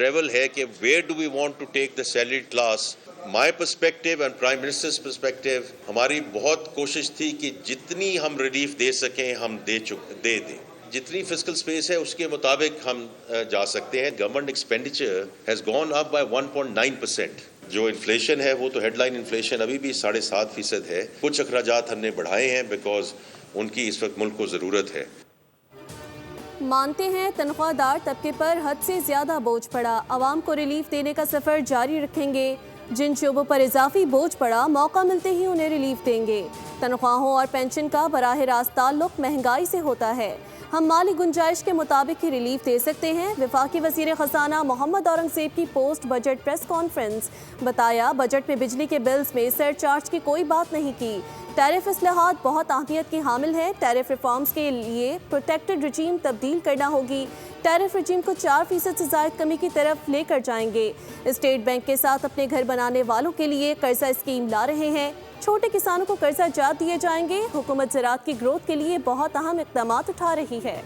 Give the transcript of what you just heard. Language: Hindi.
ट्रेवल है कि where do we want to take the salaried class. My perspective and prime minister's perspective, हमारी बहुत कोशिश थी कि जितनी हम रिलीफ दे सकें हम दे दें। जितनी फिस्कल स्पेस है उसके मुताबिक हम जा सकते हैं। Government expenditure has gone up by 1.9%। जो इन्फ्लेशन है वो तो हेडलाइन इन्फ्लेशन अभी भी 7.5% है। कुछ अखराजात हमने बढ़ाए हैं बिकॉज उनकी इस वक्त मुल्क को ज़रूरत है। मानते हैं तनख्वाहदार तबके पर हद से ज्यादा बोझ पड़ा, आवाम को रिलीफ देने का सफर जारी रखेंगे। जिन शोबों पर इजाफी बोझ पड़ा, मौका मिलते ही उन्हें रिलीफ देंगे। तनख्वाहों और पेंशन का बराह रास्त ताल्लुक महंगाई से होता है। हम माली गुंजाइश के मुताबिक ही रिलीफ दे सकते हैं। वफाकी वज़ीर ख़जाना मोहम्मद औरंगज़ेब की पोस्ट बजट प्रेस कॉन्फ्रेंस। बताया, बजट में बिजली के बिल्स में सरचार्ज की कोई बात नहीं की। टैरिफ इस्लाहात बहुत अहमियत की हामिल है। टैरिफ रिफॉर्म्स के लिए प्रोटेक्टेड रजीम तब्दील करना होगी। टैरिफ रजीम को 4% से ज़ायद कमी की तरफ लेकर जाएंगे। स्टेट बैंक के साथ अपने घर बनाने वालों के लिए कर्जा स्कीम ला रहे हैं। छोटे किसानों को कर्जा जात दिए जाएंगे। हुकूमत ज़राअत की ग्रोथ के लिए बहुत अहम इक़दामात उठा रही है।